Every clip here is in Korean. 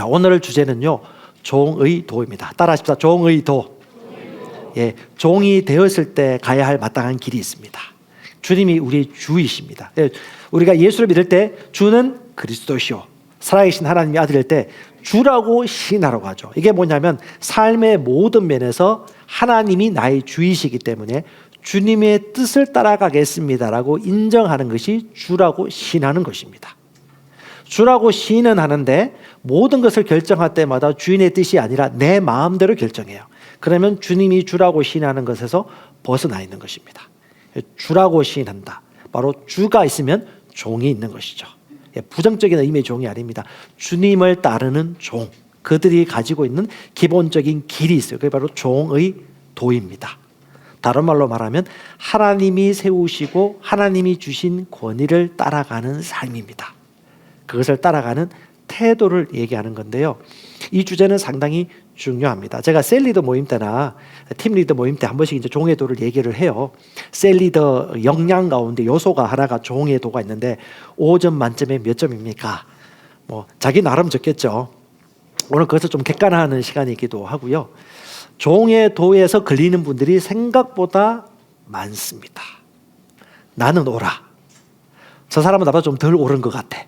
자, 오늘 주제는요, 종의 도입니다. 따라하십시다. 종의 도. 예, 종이 되었을 때 가야 할 마땅한 길이 있습니다. 주님이 우리의 주이십니다. 우리가 예수를 믿을 때 주는 그리스도시오, 살아계신 하나님의 아들일 때 주라고 시인하라고 하죠. 이게 뭐냐면 삶의 모든 면에서 하나님이 나의 주이시기 때문에 주님의 뜻을 따라가겠습니다라고 인정하는 것이 주라고 시인하는 것입니다. 주라고 시인은 하는데 모든 것을 결정할 때마다 주인의 뜻이 아니라 내 마음대로 결정해요. 그러면 주님이 주라고 시인하는 것에서 벗어나 있는 것입니다. 주라고 시인한다. 바로 주가 있으면 종이 있는 것이죠. 부정적인 의미의 종이 아닙니다. 주님을 따르는 종, 그들이 가지고 있는 기본적인 길이 있어요. 그게 바로 종의 도입니다. 다른 말로 말하면 하나님이 세우시고 하나님이 주신 권위를 따라가는 삶입니다. 그것을 따라가는 태도를 얘기하는 건데요, 이 주제는 상당히 중요합니다. 제가 셀리더 모임 때나 팀 리더 모임 때 한 번씩 이제 종의 도를 얘기를 해요. 셀리더 역량 가운데 요소가 하나가 종의 도가 있는데 5점 만점에 몇 점입니까? 뭐 자기 나름 적겠죠. 오늘 그것을 좀 객관화하는 시간이기도 하고요. 종의 도에서 걸리는 분들이 생각보다 많습니다. 나는 옳아, 저 사람은 나보다 좀 덜 옳은 것 같아.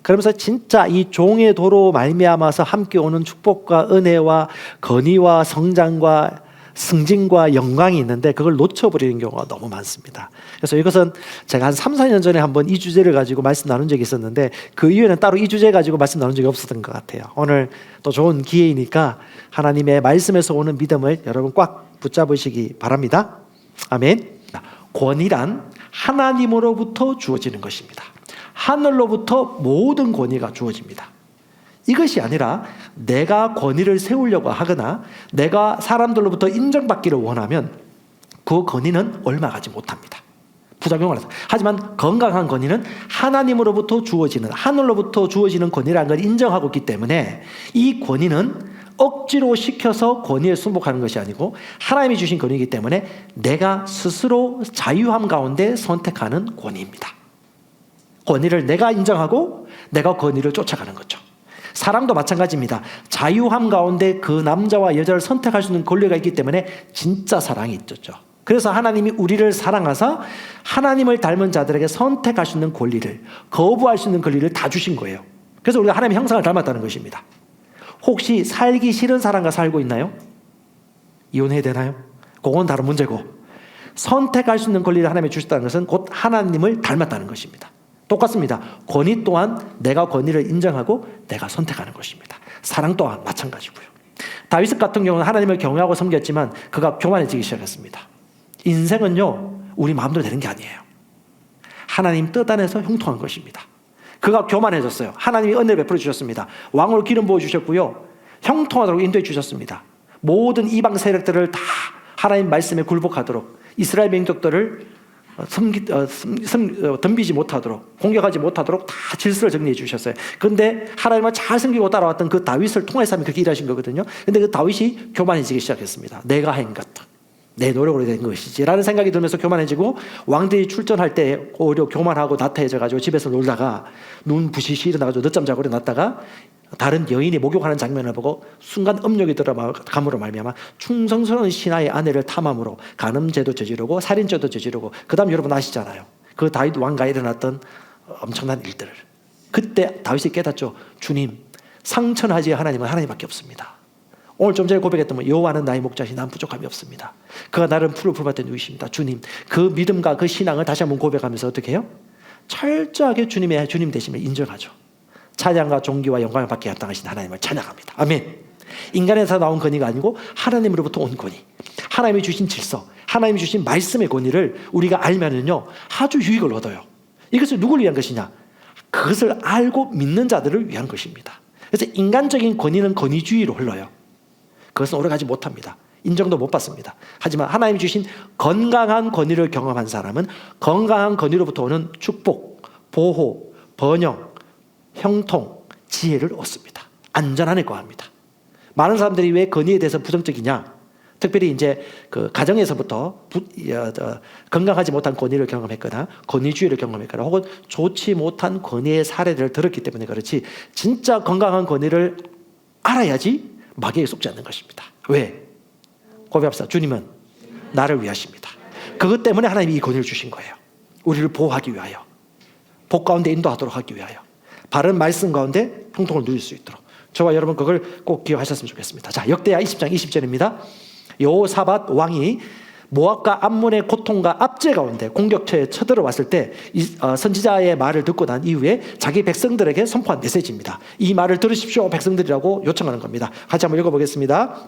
그러면서 진짜 이 종의 도로 말미암아서 함께 오는 축복과 은혜와 건의와 성장과 승진과 영광이 있는데 그걸 놓쳐버리는 경우가 너무 많습니다. 그래서 이것은 제가 한 3, 4년 전에 한번 이 주제를 가지고 말씀 나눈 적이 있었는데 그 이후에는 따로 이 주제 가지고 말씀 나눈 적이 없었던 것 같아요. 오늘 또 좋은 기회이니까 하나님의 말씀에서 오는 믿음을 여러분 꽉 붙잡으시기 바랍니다. 아멘. 권위란 하나님으로부터 주어지는 것입니다. 하늘로부터 모든 권위가 주어집니다. 이것이 아니라 내가 권위를 세우려고 하거나 내가 사람들로부터 인정받기를 원하면 그 권위는 얼마 가지 못합니다. 부작용을 해서. 하지만 건강한 권위는 하나님으로부터 주어지는, 하늘로부터 주어지는 권위라는 걸 인정하고 있기 때문에 이 권위는 억지로 시켜서 권위에 순복하는 것이 아니고 하나님이 주신 권위이기 때문에 내가 스스로 자유함 가운데 선택하는 권위입니다. 권위를 내가 인정하고 내가 권위를 쫓아가는 거죠. 사랑도 마찬가지입니다. 자유함 가운데 그 남자와 여자를 선택할 수 있는 권리가 있기 때문에 진짜 사랑이 있죠. 그래서 하나님이 우리를 사랑하사 하나님을 닮은 자들에게 선택할 수 있는 권리를, 거부할 수 있는 권리를 다 주신 거예요. 그래서 우리가 하나님의 형상을 닮았다는 것입니다. 혹시 살기 싫은 사람과 살고 있나요? 이혼해야 되나요? 그건 다른 문제고, 선택할 수 있는 권리를 하나님이 주셨다는 것은 곧 하나님을 닮았다는 것입니다. 똑같습니다. 권위 또한 내가 권위를 인정하고 내가 선택하는 것입니다. 사랑 또한 마찬가지고요. 다윗 같은 경우는 하나님을 경외하고 섬겼지만 그가 교만해지기 시작했습니다. 인생은요, 우리 마음대로 되는 게 아니에요. 하나님 뜻 안에서 형통한 것입니다. 그가 교만해졌어요. 하나님이 은혜를 베풀어 주셨습니다. 왕으로 기름 부어 주셨고요, 형통하도록 인도해 주셨습니다. 모든 이방 세력들을 다 하나님 말씀에 굴복하도록, 이스라엘 민족들을 덤비지 못하도록, 공격하지 못하도록 다 질서를 정리해 주셨어요. 그런데 하나님을 잘 섬기고 따라왔던 그 다윗을 통해서 그렇게 일하신 거거든요. 그런데 그 다윗이 교만해지기 시작했습니다. 내가 한 것, 내 노력으로 된 것이지 라는 생각이 들면서 교만해지고, 왕들이 출전할 때 오히려 교만하고 나태해져가지고 집에서 놀다가 눈 부시시 일어나가지고 늦잠 자고 일어났다가 다른 여인이 목욕하는 장면을 보고 순간 음욕이 들어감으로 말미암아 충성스러운 신하의 아내를 탐함으로 간음죄도 저지르고 살인죄도 저지르고, 그 다음 여러분 아시잖아요. 그 다윗 왕가에 일어났던 엄청난 일들을. 그때 다윗이 깨닫죠. 주님, 상천하지 하나님은 하나님밖에 없습니다. 오늘 좀 전에 고백했던 여호와는 나의 목자시 난 부족함이 없습니다. 그가 나를 푸른 풀밭에 누이십니다. 주님, 그 믿음과 그 신앙을 다시 한번 고백하면서 어떻게 해요? 철저하게 주님의 주님 되심을 인정하죠. 찬양과 존귀와 영광을 받게 합당하신 하나님을 찬양합니다. 아멘. 인간에서 나온 권위가 아니고 하나님으로부터 온 권위, 하나님이 주신 질서, 하나님이 주신 말씀의 권위를 우리가 알면은요, 아주 유익을 얻어요. 이것을 누구를 위한 것이냐? 그것을 알고 믿는 자들을 위한 것입니다. 그래서 인간적인 권위는 권위주의로 흘러요. 그것은 오래가지 못합니다. 인정도 못 받습니다. 하지만 하나님이 주신 건강한 권위를 경험한 사람은 건강한 권위로부터 오는 축복, 보호, 번영, 형통, 지혜를 얻습니다. 안전한에 거합니다. 많은 사람들이 왜 권위에 대해서 부정적이냐? 특별히 이제 그 가정에서부터 건강하지 못한 권위를 경험했거나 권위주의를 경험했거나 혹은 좋지 못한 권위의 사례를 들었기 때문에 그렇지, 진짜 건강한 권위를 알아야지 마귀에게 속지 않는 것입니다. 왜? 고백합시다. 주님은 나를 위하십니다. 그것 때문에 하나님이 이 권위를 주신 거예요. 우리를 보호하기 위하여, 복 가운데 인도하도록 하기 위하여, 바른 말씀 가운데 형통을 누릴 수 있도록. 저와 여러분 그걸 꼭 기억하셨으면 좋겠습니다. 자, 역대하 20장 20절입니다. 여호사밧 왕이 모압과 암몬의 고통과 압제 가운데 공격처에 쳐들어왔을 때 선지자의 말을 듣고 난 이후에 자기 백성들에게 선포한 메시지입니다. 이 말을 들으십시오 백성들이라고 요청하는 겁니다. 같이 한번 읽어보겠습니다.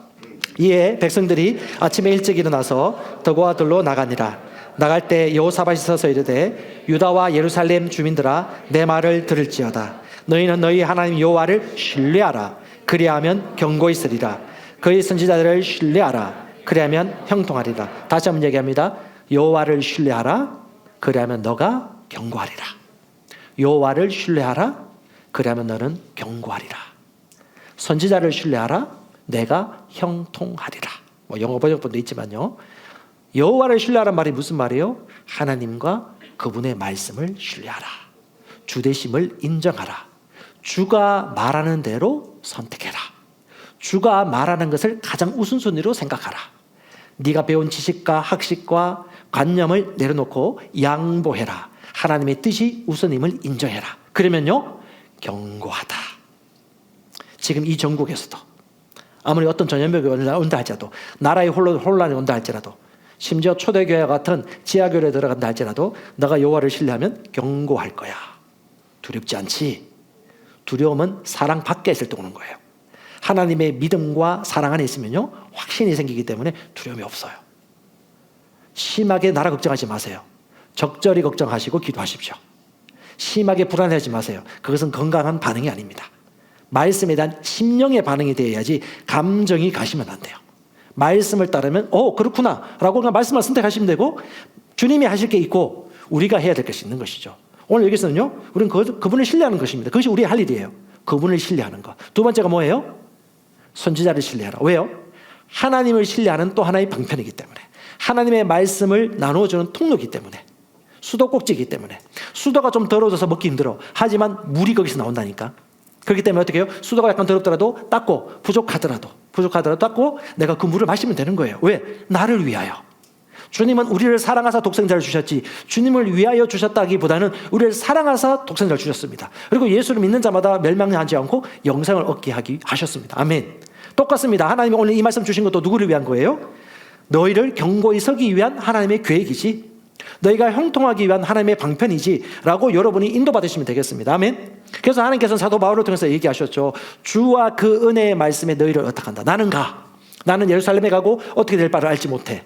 이에 백성들이 아침에 일찍 일어나서 더고와 들로 나가니라. 나갈 때 여호사밧이 서서 이르되 유다와 예루살렘 주민들아 내 말을 들을지어다. 너희는 너희 하나님 여호와를 신뢰하라. 그리하면 경고 있으리라. 그의 선지자들을 신뢰하라. 그리하면 형통하리라. 다시 한번 얘기합니다. 여호와를 신뢰하라. 그리하면 너가 경고하리라. 여호와를 신뢰하라. 그리하면 너는 경고하리라. 선지자를 신뢰하라. 내가 형통하리라. 뭐 영어 번역본도 있지만요. 여호와를 신뢰하라는 말이 무슨 말이에요? 하나님과 그분의 말씀을 신뢰하라. 주되심을 인정하라. 주가 말하는 대로 선택해라. 주가 말하는 것을 가장 우선순위로 생각하라. 네가 배운 지식과 학식과 관념을 내려놓고 양보해라. 하나님의 뜻이 우선임을 인정해라. 그러면요, 경고하다. 지금 이 전국에서도 아무리 어떤 전염병이 온다 할지라도, 나라의 혼란이 온다 할지라도, 심지어 초대교회 같은 지하교회에 들어간다 할지라도 너가 여호와를 신뢰하면 경고할 거야. 두렵지 않지? 두려움은 사랑 밖에 있을 때 오는 거예요. 하나님의 믿음과 사랑 안에 있으면요, 확신이 생기기 때문에 두려움이 없어요. 심하게 나라 걱정하지 마세요. 적절히 걱정하시고 기도하십시오. 심하게 불안해하지 마세요. 그것은 건강한 반응이 아닙니다. 말씀에 대한 심령의 반응이 되어야지 감정이 가시면 안 돼요. 말씀을 따르면 그렇구나 라고 그냥 말씀을 선택하시면 되고, 주님이 하실 게 있고 우리가 해야 될 것이 있는 것이죠. 오늘 여기서는요, 우리는 그분을 신뢰하는 것입니다. 그것이 우리의 할 일이에요. 그분을 신뢰하는 것. 두 번째가 뭐예요? 선지자를 신뢰하라. 왜요? 하나님을 신뢰하는 또 하나의 방편이기 때문에, 하나님의 말씀을 나누어주는 통로이기 때문에, 수도꼭지이기 때문에. 수도가 좀 더러워져서 먹기 힘들어. 하지만 물이 거기서 나온다니까. 그렇기 때문에 어떻게 해요? 수도가 약간 더럽더라도 닦고, 부족하더라도 닦고 내가 그 물을 마시면 되는 거예요. 왜? 나를 위하여. 주님은 우리를 사랑하사 독생자를 주셨지, 주님을 위하여 주셨다기보다는 우리를 사랑하사 독생자를 주셨습니다. 그리고 예수를 믿는 자마다 멸망하지 않고 영생을 얻게 하셨습니다. 아멘. 똑같습니다. 하나님이 오늘 이 말씀 주신 것도 누구를 위한 거예요? 너희를 경고히 서기 위한 하나님의 계획이지, 너희가 형통하기 위한 하나님의 방편이지 라고 여러분이 인도받으시면 되겠습니다. 아멘. 그래서 하나님께서는 사도 바울을 통해서 얘기하셨죠. 주와 그 은혜의 말씀에 너희를 어떡한다. 나는 예루살렘에 가고 어떻게 될 바를 알지 못해.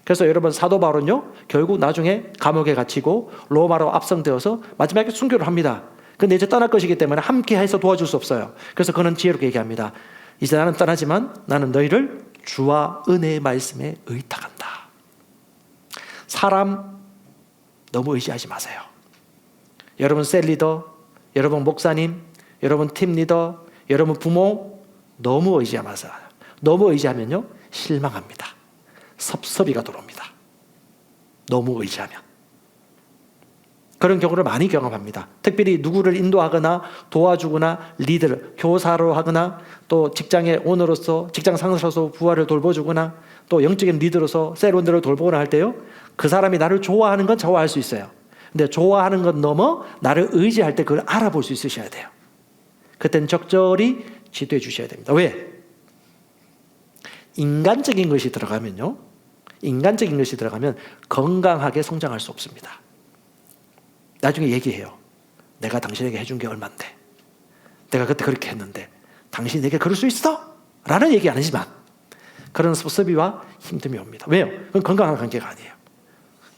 그래서 여러분, 사도 바울은요, 결국 나중에 감옥에 갇히고 로마로 압송되어서 마지막에 순교를 합니다. 근데 이제 떠날 것이기 때문에 함께 해서 도와줄 수 없어요. 그래서 그는 지혜롭게 얘기합니다. 이제 나는 떠나지만 나는 너희를 주와 은혜의 말씀에 의탁한다. 사람 너무 의지하지 마세요. 여러분 셀리더, 여러분 목사님, 여러분 팀 리더, 여러분 부모 너무 의지하지 마세요. 너무 의지하면요, 실망합니다. 섭섭이가 들어옵니다. 너무 의지하면. 그런 경우를 많이 경험합니다. 특별히 누구를 인도하거나 도와주거나 리드를 교사로 하거나, 또 직장의 오너로서, 직장 상사로서 부하를 돌봐주거나, 또 영적인 리더로서 셀원들을 돌보거나 할 때요, 그 사람이 나를 좋아하는 건 좋아할 수 있어요. 근데 좋아하는 건 넘어 나를 의지할 때 그걸 알아볼 수 있으셔야 돼요. 그때는 적절히 지도해 주셔야 됩니다. 왜? 인간적인 것이 들어가면 건강하게 성장할 수 없습니다. 나중에 얘기해요. 내가 당신에게 해준 게 얼만데, 내가 그때 그렇게 했는데 당신이 내게 그럴 수 있어? 라는 얘기 안 하지만 그런 섭섭이와 힘듦이 옵니다. 왜요? 그건 건강한 관계가 아니에요.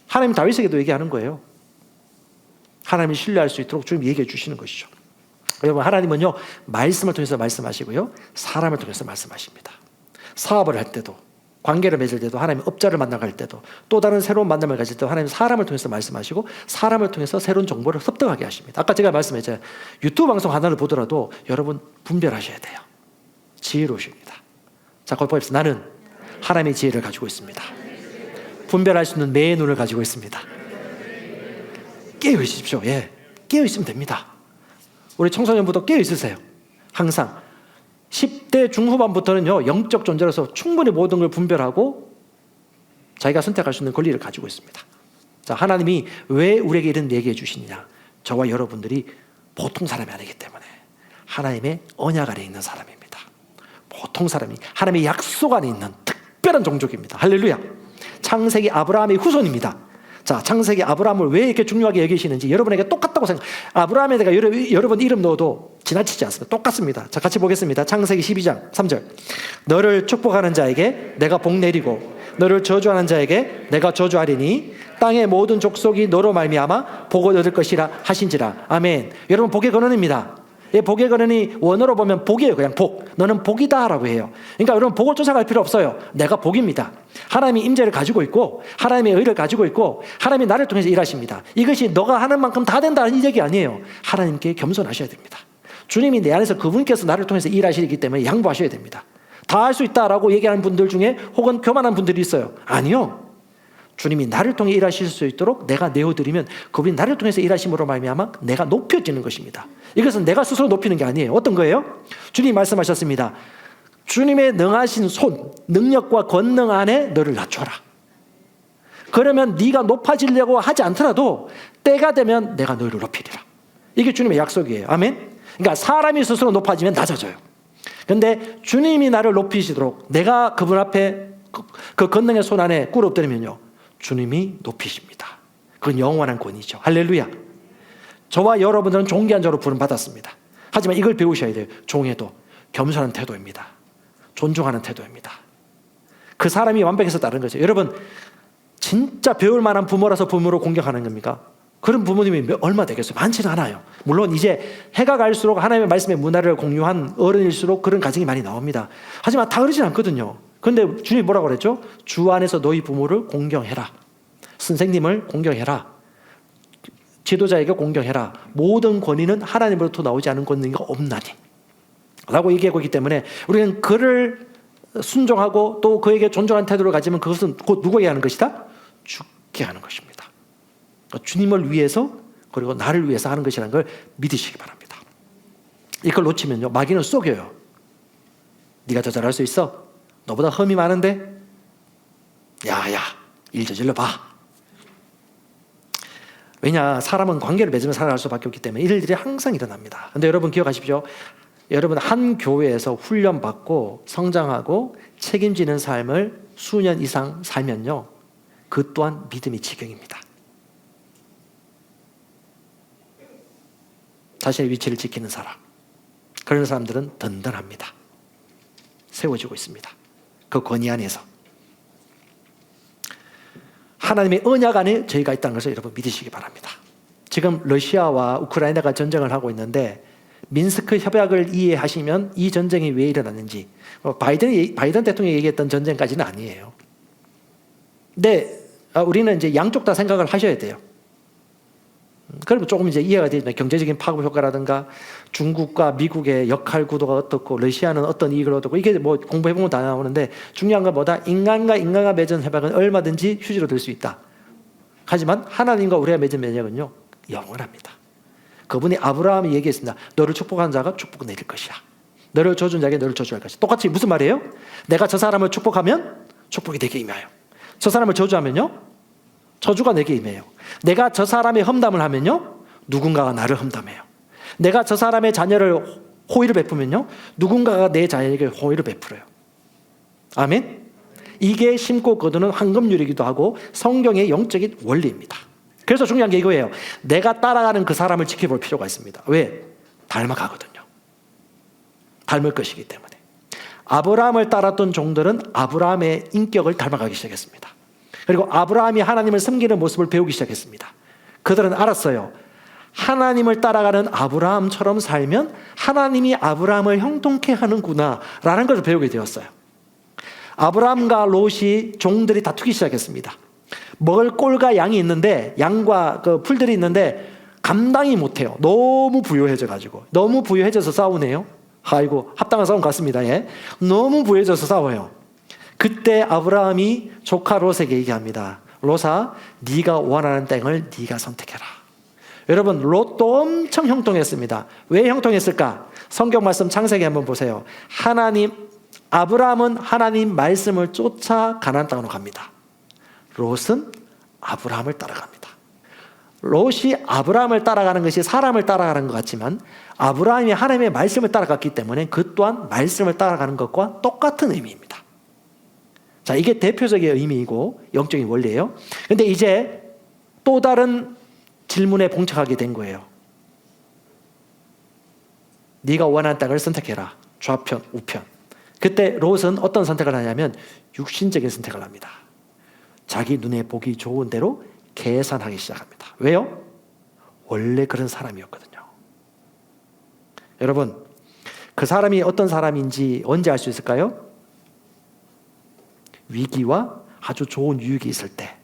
하나님 다윗에게도 얘기하는 거예요. 하나님이 신뢰할 수 있도록 주님 얘기해 주시는 것이죠. 여러분, 하나님은요, 말씀을 통해서 말씀하시고요, 사람을 통해서 말씀하십니다. 사업을 할 때도, 관계를 맺을 때도, 하나님 업자를 만나갈 때도, 또 다른 새로운 만남을 가질 때도 하나님 사람을 통해서 말씀하시고, 사람을 통해서 새로운 정보를 습득하게 하십니다. 아까 제가 말씀했잖아요. 유튜브 방송 하나를 보더라도 여러분 분별하셔야 돼요. 지혜로우십니다. 자, 거기 나는 하나님의 지혜를 가지고 있습니다. 분별할 수 있는 매의 눈을 가지고 있습니다. 깨어 있으십시오. 깨어 있으면 됩니다. 우리 청소년부터 깨어 있으세요. 항상 10대 중후반부터는요, 영적 존재로서 충분히 모든 걸 분별하고 자기가 선택할 수 있는 권리를 가지고 있습니다. 자, 하나님이 왜 우리에게 이런 얘기해 주시느냐? 저와 여러분들이 보통 사람이 아니기 때문에 하나님의 언약 아래 있는 사람입니다. 보통 사람이 하나님의 약속 안에 있는 특별한 종족입니다. 할렐루야. 창세기 아브라함의 후손입니다. 자, 창세기 아브라함을 왜 이렇게 중요하게 여기시는지 여러분에게 똑같다고 생각. 아브라함에다가 여러분 이름 넣어도 지나치지 않습니다. 똑같습니다. 자, 같이 보겠습니다. 창세기 12장 3절. 너를 축복하는 자에게 내가 복 내리고 너를 저주하는 자에게 내가 저주하리니 땅의 모든 족속이 너로 말미암아 복을 얻을 것이라 하신지라. 아멘. 여러분, 복의 근원입니다. 이 복의 근원이 원어로 보면 복이에요. 그냥 복. 너는 복이다라고 해요. 그러니까 여러분, 복을 쫓아갈 필요 없어요. 내가 복입니다. 하나님이 임재를 가지고 있고 하나님의 의를 가지고 있고 하나님이 나를 통해서 일하십니다. 이것이 너가 하는 만큼 다 된다는 얘기 아니에요. 하나님께 겸손하셔야 됩니다. 주님이 내 안에서 그분께서 나를 통해서 일하시기 때문에 양보하셔야 됩니다. 다 할 수 있다라고 얘기하는 분들 중에 혹은 교만한 분들이 있어요. 아니요. 주님이 나를 통해 일하실 수 있도록 내가 내어드리면 그분이 나를 통해서 일하심으로 말미암아 내가 높여지는 것입니다. 이것은 내가 스스로 높이는 게 아니에요. 어떤 거예요? 주님이 말씀하셨습니다. 주님의 능하신 손, 능력과 권능 안에 너를 낮춰라. 그러면 네가 높아지려고 하지 않더라도 때가 되면 내가 너를 높이리라. 이게 주님의 약속이에요. 아멘. 그러니까 사람이 스스로 높아지면 낮아져요. 그런데 주님이 나를 높이시도록 내가 그분 앞에 그 권능의 손 안에 꿇어 엎드리면요, 주님이 높이십니다. 그건 영원한 권위죠. 할렐루야. 저와 여러분들은 존귀한 자로 부름받았습니다. 하지만 이걸 배우셔야 돼요. 종에도 겸손한 태도입니다. 존중하는 태도입니다. 그 사람이 완벽해서 다른 거죠. 여러분, 진짜 배울 만한 부모라서 부모로 공격하는 겁니까? 그런 부모님이 얼마 되겠어요? 많지는 않아요. 물론 이제 해가 갈수록 하나님의 말씀의 문화를 공유한 어른일수록 그런 가정이 많이 나옵니다. 하지만 다 그러진 않거든요. 그런데 주님이 뭐라고 그랬죠? 주 안에서 너희 부모를 공경해라. 선생님을 공경해라. 지도자에게 공경해라. 모든 권위는 하나님으로부터 나오지 않은 권위가 없나니 라고 얘기하고 있기 때문에 우리는 그를 순종하고 또 그에게 존중하는 태도를 가지면 그것은 곧 누구에게 하는 것이다? 주께 하는 것입니다. 주님을 위해서 그리고 나를 위해서 하는 것이라는 걸 믿으시기 바랍니다. 이걸 놓치면요, 마귀는 속여요. 네가 더 잘할 수 있어? 너보다 흠이 많은데? 야야, 일 저질러 봐. 왜냐, 사람은 관계를 맺으며 살아갈 수밖에 없기 때문에 이런 일이 항상 일어납니다. 그런데 여러분 기억하십시오. 여러분, 한 교회에서 훈련받고 성장하고 책임지는 삶을 수년 이상 살면요, 그 또한 믿음이 지경입니다. 자신의 위치를 지키는 사람, 그런 사람들은 든든합니다. 세워지고 있습니다. 그 권위 안에서 하나님의 언약 안에 저희가 있다는 것을 여러분 믿으시기 바랍니다. 지금 러시아와 우크라이나가 전쟁을 하고 있는데 민스크 협약을 이해하시면 이 전쟁이 왜 일어났는지, 바이든 대통령이 얘기했던 전쟁까지는 아니에요. 근데 우리는 이제 양쪽 다 생각을 하셔야 돼요. 그러면 조금 이제 이해가 되지만 경제적인 파급 효과라든가 중국과 미국의 역할 구도가 어떻고 러시아는 어떤 이익을 얻고 이게 뭐 공부해보면 다 나오는데 중요한 건 뭐다? 인간과 맺은 협약은 얼마든지 휴지로 들 수 있다. 하지만 하나님과 우리가 맺은 언약은요, 영원합니다. 그분이 아브라함이 얘기했습니다. 너를 축복한 자가 축복을 내릴 것이야. 너를 저주한 자에게 너를 저주할 것이야. 똑같이 무슨 말이에요? 내가 저 사람을 축복하면 축복이 내게 임하여. 저 사람을 저주하면요, 저주가 내게 임해요. 내가 저 사람의 험담을 하면요, 누군가가 나를 험담해요. 내가 저 사람의 자녀를 호의를 베푸면요, 누군가가 내 자녀에게 호의를 베풀어요. 아멘. 이게 심고 거두는 황금률이기도 하고 성경의 영적인 원리입니다. 그래서 중요한 게 이거예요. 내가 따라가는 그 사람을 지켜볼 필요가 있습니다. 왜? 닮아가거든요. 닮을 것이기 때문에. 아브라함을 따랐던 종들은 아브라함의 인격을 닮아가기 시작했습니다. 그리고 아브라함이 하나님을 섬기는 모습을 배우기 시작했습니다. 그들은 알았어요. 하나님을 따라가는 아브라함처럼 살면 하나님이 아브라함을 형통케 하는구나 라는 것을 배우게 되었어요. 아브라함과 롯이 종들이 다투기 시작했습니다. 먹을 꼴과 양이 있는데, 양과 그 풀들이 있는데 감당이 못해요. 너무 부유해져가지고. 너무 부유해져서 싸우네요. 아이고, 합당한 싸움 같습니다. 예. 너무 부유해져서 싸워요. 그때 아브라함이 조카 롯에게 얘기합니다. 롯아, 네가 원하는 땅을 네가 선택해라. 여러분, 롯도 엄청 형통했습니다. 왜 형통했을까? 성경 말씀 창세기 한번 보세요. 아브라함은 하나님 말씀을 쫓아 가나안 땅으로 갑니다. 롯은 아브라함을 따라갑니다. 롯이 아브라함을 따라가는 것이 사람을 따라가는 것 같지만 아브라함이 하나님의 말씀을 따라갔기 때문에 그 또한 말씀을 따라가는 것과 똑같은 의미입니다. 자, 이게 대표적인 의미이고 영적인 원리예요. 그런데 이제 또 다른 질문에 봉착하게 된 거예요. 네가 원하는 땅을 선택해라. 좌편, 우편. 그때 롯은 어떤 선택을 하냐면 육신적인 선택을 합니다. 자기 눈에 보기 좋은 대로 계산하기 시작합니다. 왜요? 원래 그런 사람이었거든요. 여러분, 그 사람이 어떤 사람인지 언제 알 수 있을까요? 위기와 아주 좋은 유익이 있을 때.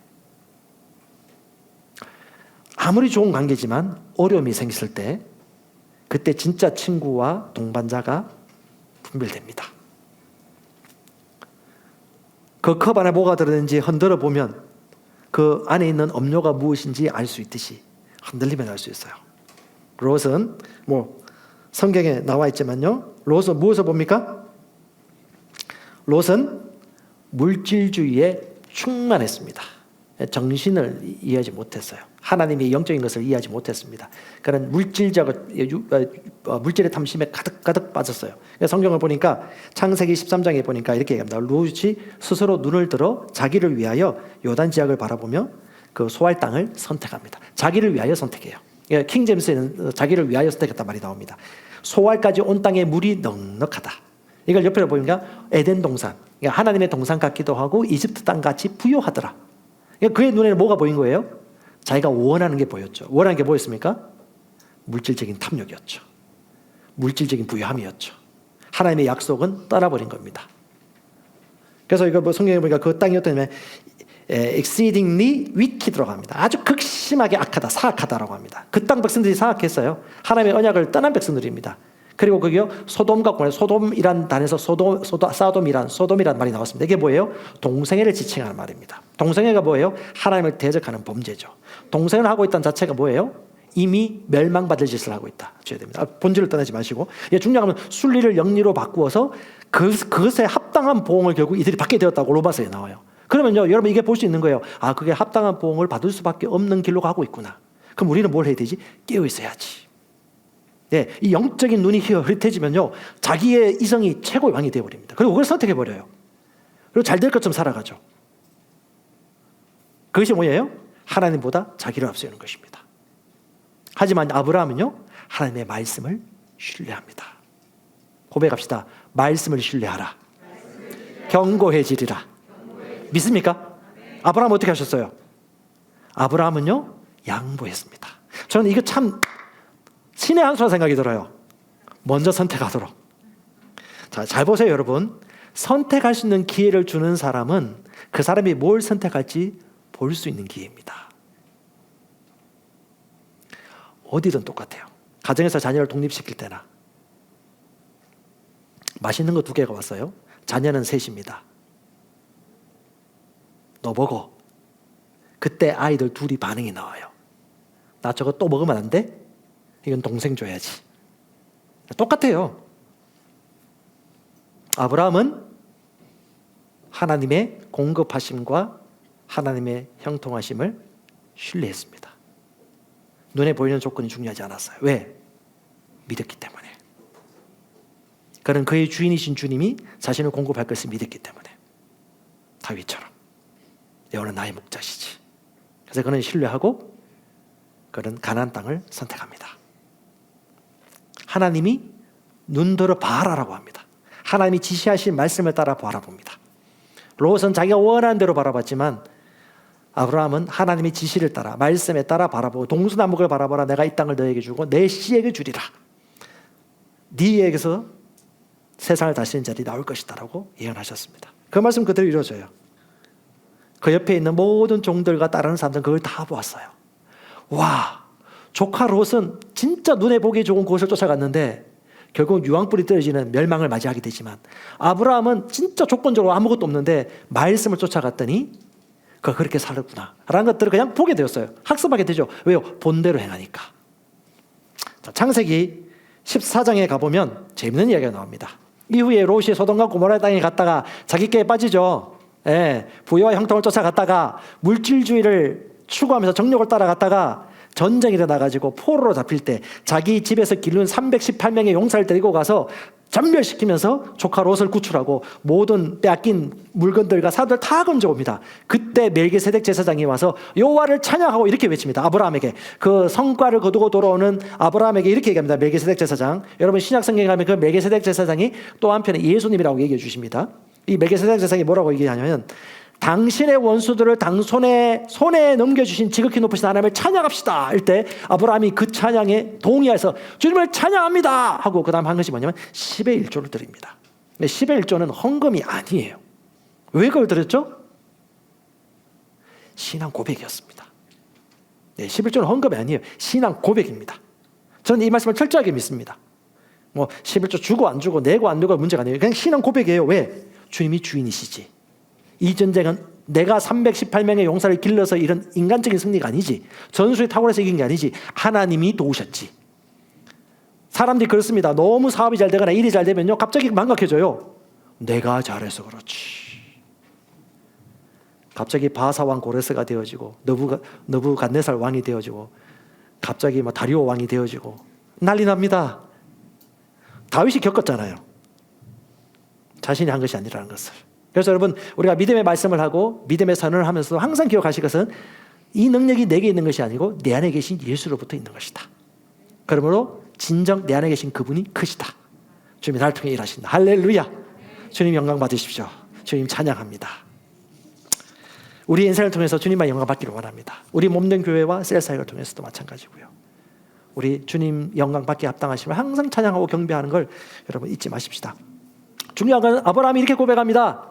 아무리 좋은 관계지만 어려움이 생겼을 때 그때 진짜 친구와 동반자가 분별됩니다. 그 컵 안에 뭐가 들었는지 흔들어 보면 그 안에 있는 음료가 무엇인지 알 수 있듯이 흔들리면 알 수 있어요. 롯은 성경에 나와 있지만요. 롯은 무엇을 봅니까? 롯은 물질주의에 충만했습니다. 정신을 이해하지 못했어요. 하나님의 영적인 것을 이해하지 못했습니다. 그런 물질의 탐심에 가득 빠졌어요. 성경을 보니까 창세기 13장에 보니까 이렇게 얘기합니다. 롯이 스스로 눈을 들어 자기를 위하여 요단 지역을 바라보며 그 소할 땅을 선택합니다. 자기를 위하여 선택해요. 킹제임스에는 자기를 위하여 선택했단 말이 나옵니다. 소알까지 온 땅에 물이 넉넉하다. 이걸 옆에 보니까 에덴 동산, 하나님의 동산 같기도 하고 이집트 땅 같이 부요하더라. 그의 눈에는 뭐가 보인 거예요? 자기가 원하는 게 보였죠. 원하는 게 뭐였습니까? 물질적인 탐욕이었죠. 물질적인 부유함이었죠. 하나님의 약속은 떠나버린 겁니다. 그래서 이거 성경에 보니까 그 땅이 어떠냐면 exceedingly wicked라고 합니다. 아주 극심하게 악하다, 사악하다라고 합니다. 그 땅 백성들이 사악했어요. 하나님의 언약을 떠난 백성들입니다. 그리고 그게요, 소돔과 고모라, 소돔이란 단에서 소돔이란 말이 나왔습니다. 이게 뭐예요? 동성애를 지칭하는 말입니다. 동성애가 뭐예요? 하나님을 대적하는 범죄죠. 동성애를 하고 있다는 자체가 뭐예요? 이미 멸망받을 짓을 하고 있다. 줘야 됩니다. 본질을 떠나지 마시고. 중요한 건 순리를 영리로 바꾸어서 그것에 합당한 보응을 결국 이들이 받게 되었다고 로마서에 나와요. 그러면요, 여러분 이게 볼 수 있는 거예요. 아, 그게 합당한 보응을 받을 수밖에 없는 길로 가고 있구나. 그럼 우리는 뭘 해야 되지? 깨어 있어야지. 이 영적인 눈이 흐릿해지면요, 자기의 이성이 최고의 왕이 되어버립니다. 그리고 그걸 선택해버려요. 그리고 잘 될 것처럼 살아가죠. 그것이 뭐예요? 하나님보다 자기를 앞세우는 것입니다. 하지만 아브라함은요, 하나님의 말씀을 신뢰합니다. 고백합시다. 말씀을 신뢰하라. 경고해지리라. 믿습니까? 아브라함 어떻게 하셨어요? 아브라함은요, 양보했습니다. 저는 이거 참 신의 한 수라 생각이 들어요. 먼저 선택하도록. 자, 잘 보세요, 여러분. 선택할 수 있는 기회를 주는 사람은 그 사람이 뭘 선택할지 볼 수 있는 기회입니다. 어디든 똑같아요. 가정에서 자녀를 독립시킬 때나. 맛있는 거 2개가 왔어요. 자녀는 셋입니다. 너 먹어. 그때 아이들 둘이 반응이 나와요. 나 저거 또 먹으면 안 돼? 이건 동생 줘야지. 똑같아요. 아브라함은 하나님의 공급하심과 하나님의 형통하심을 신뢰했습니다. 눈에 보이는 조건이 중요하지 않았어요. 왜? 믿었기 때문에. 그는 그의 주인이신 주님이 자신을 공급할 것을 믿었기 때문에. 다윗처럼 여호와는 나의 목자시지. 그래서 그는 신뢰하고 그는 가나안 땅을 선택합니다. 하나님이 눈들어 봐라라고 합니다. 하나님이 지시하신 말씀을 따라 바라봅니다. 롯은 자기가 원하는 대로 바라봤지만 아브라함은 하나님의 지시를 따라 말씀에 따라 바라보고 동서남북을 바라보라. 내가 이 땅을 너에게 주고 내 씨에게 주리라. 네에게서 세상을 다스리는 자들이 나올 것이다 라고 예언하셨습니다. 그 말씀 그대로 이루어져요. 그 옆에 있는 모든 종들과 따르는 사람들은 그걸 다 보았어요. 와, 조카 롯은 진짜 눈에 보기 좋은 곳을 쫓아갔는데 결국 유황불이 떨어지는 멸망을 맞이하게 되지만 아브라함은 진짜 조건적으로 아무것도 없는데 말씀을 쫓아갔더니 그렇게 살았구나 라는 것들을 그냥 보게 되었어요. 학습하게 되죠. 왜요? 본대로 행하니까. 자, 창세기 14장에 가보면 재밌는 이야기가 나옵니다. 이후에 롯이 소돔과 고모라 땅에 갔다가 자기 깨에 빠지죠. 예, 부여와 형통을 쫓아갔다가 물질주의를 추구하면서 정욕을 따라갔다가 전쟁이 일어나가지고 포로로 잡힐 때 자기 집에서 기른 318명의 용사를 데리고 가서 전멸시키면서 조카 롯을 구출하고 모든 빼앗긴 물건들과 사람들 다 건져옵니다. 그때 멜기세덱 제사장이 와서 여호와를 찬양하고 이렇게 외칩니다. 아브라함에게, 그 성과를 거두고 돌아오는 아브라함에게 이렇게 얘기합니다. 멜기세덱 제사장. 여러분 신약 성경에 가면 그 멜기세덱 제사장이 또 한편에 예수님이라고 얘기해 주십니다. 이 멜기세덱 제사장이 뭐라고 얘기하냐면, 당신의 원수들을 손에 넘겨주신 지극히 높으신 하나님을 찬양합시다 할 때 아브라함이 그 찬양에 동의해서 주님을 찬양합니다 하고 그 다음 한 것이 뭐냐면 10의 1조를 드립니다. 근데 10의 1조는 헌금이 아니에요. 왜 그걸 드렸죠? 신앙 고백이었습니다. 11조는 헌금이 아니에요. 신앙 고백입니다. 저는 이 말씀을 철저하게 믿습니다. 11조 주고 안 주고 내고 안 내고가 문제가 아니에요. 그냥 신앙 고백이에요. 왜? 주님이 주인이시지. 이 전쟁은 내가 318명의 용사를 길러서 이런 인간적인 승리가 아니지, 전술에 탁월해서 이긴 게 아니지, 하나님이 도우셨지. 사람들이 그렇습니다. 너무 사업이 잘 되거나 일이 잘 되면요 갑자기 망각해져요. 내가 잘해서 그렇지. 갑자기 바사왕 고레스가 되어지고 너부갓네살 왕이 되어지고 갑자기 다리오 왕이 되어지고 난리 납니다. 다윗이 겪었잖아요. 자신이 한 것이 아니라는 것을. 그래서 여러분, 우리가 믿음의 말씀을 하고 믿음의 선언을 하면서 항상 기억하실 것은 이 능력이 내게 있는 것이 아니고 내 안에 계신 예수로부터 있는 것이다. 그러므로 진정 내 안에 계신 그분이 크시다. 주님이 나를 통해 일하신다. 할렐루야. 주님 영광 받으십시오. 주님 찬양합니다. 우리 인생을 통해서 주님만 영광 받기를 원합니다. 우리 몸된 교회와 셀사역을 통해서도 마찬가지고요. 우리 주님 영광 받기에 합당하시면 항상 찬양하고 경배하는 걸 여러분 잊지 마십시다. 중요한 건 아브라함이 이렇게 고백합니다.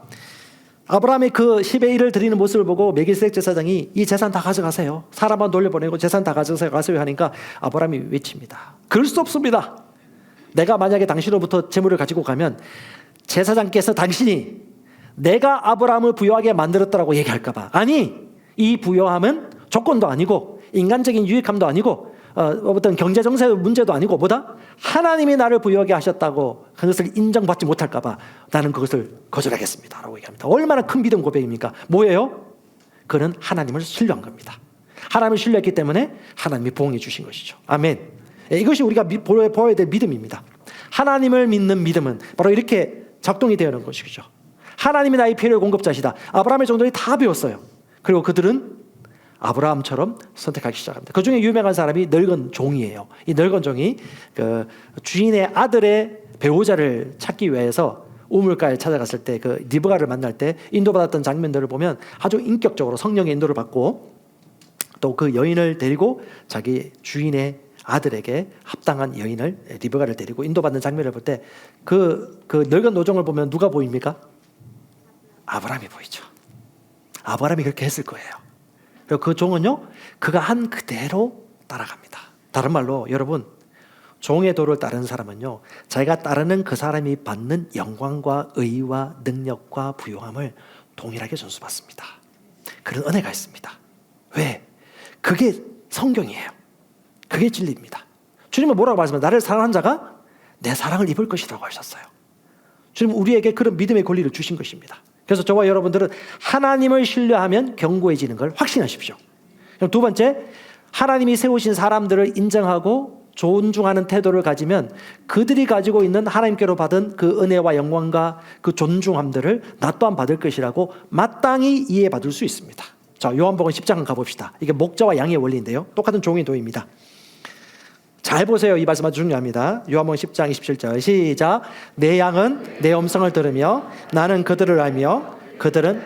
아브라함의 그 10의 1을 드리는 모습을 보고 멜기세덱 제사장이 이 재산 다 가져가세요. 사람만 돌려보내고 재산 다 가져가세요 하니까 아브라함이 외칩니다. 그럴 수 없습니다. 내가 만약에 당신으로부터 재물을 가지고 가면 제사장께서 당신이 내가 아브라함을 부유하게 만들었다라고 얘기할까 봐. 아니, 이 부유함은 조건도 아니고 인간적인 유익함도 아니고 어떤 경제 정세 문제도 아니고 뭐다? 하나님이 나를 부유하게 하셨다고 그것을 인정받지 못할까 봐 나는 그것을 거절하겠습니다 라고 얘기합니다. 얼마나 큰 믿음 고백입니까? 뭐예요? 그는 하나님을 신뢰한 겁니다. 하나님을 신뢰했기 때문에 하나님이 보응해 주신 것이죠. 아멘. 이것이 우리가 보여야 될 믿음입니다. 하나님을 믿는 믿음은 바로 이렇게 작동이 되는 것이죠. 하나님이 나의 필요의 공급자시다. 아브라함의 종들이 다 배웠어요. 그리고 그들은 아브라함처럼 선택하기 시작합니다. 그 중에 유명한 사람이 늙은 종이에요. 이 늙은 종이 그 주인의 아들의 배우자를 찾기 위해서 우물가에 찾아갔을 때 그 리브가를 만날 때 인도받았던 장면들을 보면 아주 인격적으로 성령의 인도를 받고 또 그 여인을 데리고 자기 주인의 아들에게 합당한 여인을 리브가를 데리고 인도받는 장면을 볼 때 그 늙은 노종을 보면 누가 보입니까? 아브라함이 보이죠. 아브라함이 그렇게 했을 거예요. 그리고 그 종은요, 그가 한 그대로 따라갑니다. 다른 말로 여러분, 종의 도를 따르는 사람은요, 자기가 따르는 그 사람이 받는 영광과 의와 능력과 부요함을 동일하게 전수받습니다. 그런 은혜가 있습니다. 왜? 그게 성경이에요. 그게 진리입니다. 주님은 뭐라고 말씀하세요? 나를 사랑한 자가 내 사랑을 입을 것이라고 하셨어요. 주님은 우리에게 그런 믿음의 권리를 주신 것입니다. 그래서 저와 여러분들은 하나님을 신뢰하면 견고해지는 걸 확신하십시오. 그럼 두 번째, 하나님이 세우신 사람들을 인정하고 존중하는 태도를 가지면 그들이 가지고 있는 하나님께로 받은 그 은혜와 영광과 그 존중함들을 나 또한 받을 것이라고 마땅히 이해받을 수 있습니다. 자, 요한복음 10장 가봅시다. 이게 목자와 양의 원리인데요. 똑같은 종의 도입니다. 잘 보세요. 이 말씀 아주 중요합니다. 요한복음 10장 27절 시작. 내 양은 내 음성을 들으며 나는 그들을 알며 그들은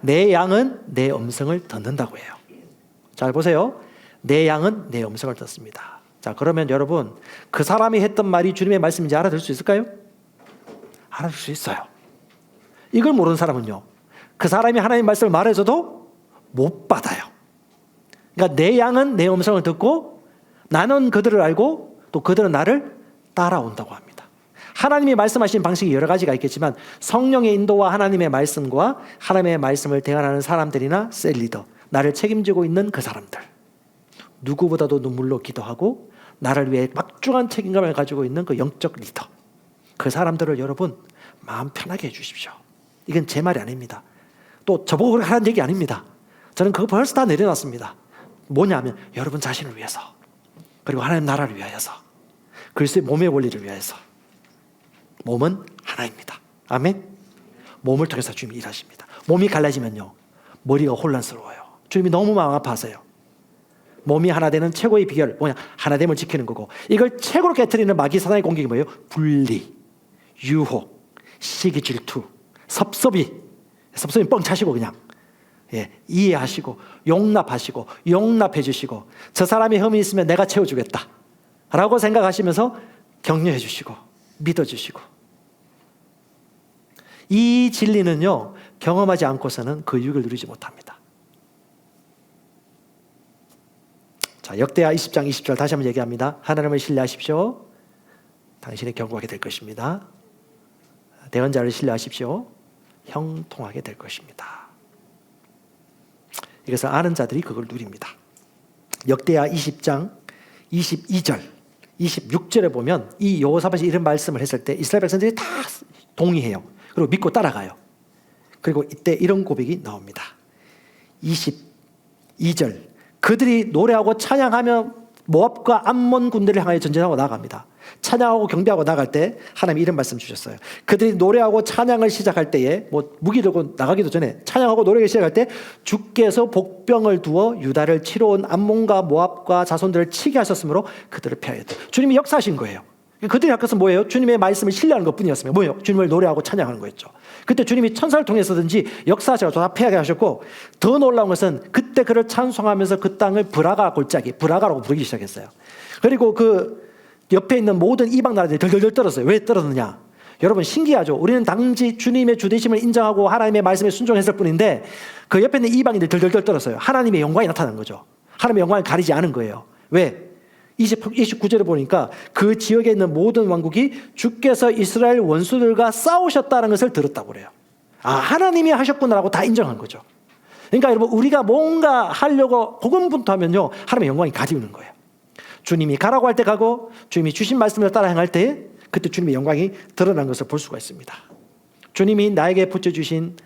내 양은 내 음성을 듣는다고 해요. 잘 보세요. 내 양은 내 음성을 듣습니다. 자, 그러면 여러분, 그 사람이 했던 말이 주님의 말씀인지 알아들 수 있을까요? 알아들 수 있어요. 이걸 모르는 사람은요, 그 사람이 하나님의 말씀을 말해줘도 못 받아요. 그러니까 내 양은 내 음성을 듣고 나는 그들을 알고 또 그들은 나를 따라온다고 합니다. 하나님이 말씀하신 방식이 여러 가지가 있겠지만 성령의 인도와 하나님의 말씀과 하나님의 말씀을 대하는 사람들이나 셀 리더, 나를 책임지고 있는 그 사람들, 누구보다도 눈물로 기도하고 나를 위해 막중한 책임감을 가지고 있는 그 영적 리더, 그 사람들을 여러분 마음 편하게 해주십시오. 이건 제 말이 아닙니다. 또 저보고 그렇게 하라는 얘기 아닙니다. 저는 그거 벌써 다 내려놨습니다. 뭐냐면 여러분 자신을 위해서, 그리고 하나님 나라를 위하여서, 그리스도의 몸의 원리를 위하여서. 몸은 하나입니다. 아멘. 몸을 통해서 주님이 일하십니다. 몸이 갈라지면요 머리가 혼란스러워요. 주님이 너무 마음 아파하세요. 몸이 하나 되는 최고의 비결 뭐냐? 하나됨을 지키는 거고, 이걸 최고로 깨트리는 마귀 사단의 공격이 뭐예요? 분리, 유혹, 시기 질투, 섭섭이 뻥 차시고 그냥 이해하시고 용납하시고 용납해 주시고, 저 사람이 흠이 있으면 내가 채워주겠다 라고 생각하시면서 격려해 주시고 믿어주시고. 이 진리는요 경험하지 않고서는 그 유익을 누리지 못합니다. 자, 역대하 20장 20절 다시 한번 얘기합니다. 하나님을 신뢰하십시오. 당신이 경고하게 될 것입니다. 대언자를 신뢰하십시오. 형통하게 될 것입니다. 이것을 아는 자들이 그걸 누립니다. 역대하 20장 22절 26절에 보면 이 여호사밧이 이런 말씀을 했을 때 이스라엘 백성들이 다 동의해요. 그리고 믿고 따라가요. 그리고 이때 이런 고백이 나옵니다. 22절 그들이 노래하고 찬양하며 모압과 암몬 군대를 향하여 전진하고 나갑니다. 찬양하고 경배하고 나갈 때 하나님이 이런 말씀 주셨어요. 그들이 노래하고 찬양을 시작할 때에 무기 들고 나가기도 전에 찬양하고 노래를 시작할 때 주께서 복병을 두어 유다를 치러 온 암몬과 모압과 자손들을 치게 하셨으므로 그들을 패하였다. 주님이 역사하신 거예요. 그들이 할 것은 뭐예요? 주님의 말씀을 신뢰하는 것뿐이었으면 뭐예요? 주님을 노래하고 찬양하는 거였죠. 그때 주님이 천사를 통해서든지 역사하셔서 다 패하게 하셨고, 더 놀라운 것은 그때 그를 찬송하면서 그 땅을 브라가 골짜기, 브라가라고 부르기 시작했어요. 그리고 그 옆에 있는 모든 이방 나라들이 덜덜덜 떨었어요. 왜 떨었느냐? 여러분 신기하죠? 우리는 단지 주님의 주되심을 인정하고 하나님의 말씀에 순종했을 뿐인데 그 옆에 있는 이방인들 덜덜덜 떨었어요. 하나님의 영광이 나타난 거죠. 하나님의 영광을 가리지 않은 거예요. 왜? 29절에 보니까 그 지역에 있는 모든 왕국이 주께서 이스라엘 원수들과 싸우셨다는 것을 들었다고 그래요. 아, 하나님이 하셨구나라고 다 인정한 거죠. 그러니까 여러분 우리가 뭔가 하려고 고군분투하면요 하나님의 영광이 가리우는 거예요. 주님이 가라고 할 때 가고 주님이 주신 말씀을 따라 행할 때 그때 주님의 영광이 드러난 것을 볼 수가 있습니다. 주님이 나에게 붙여주신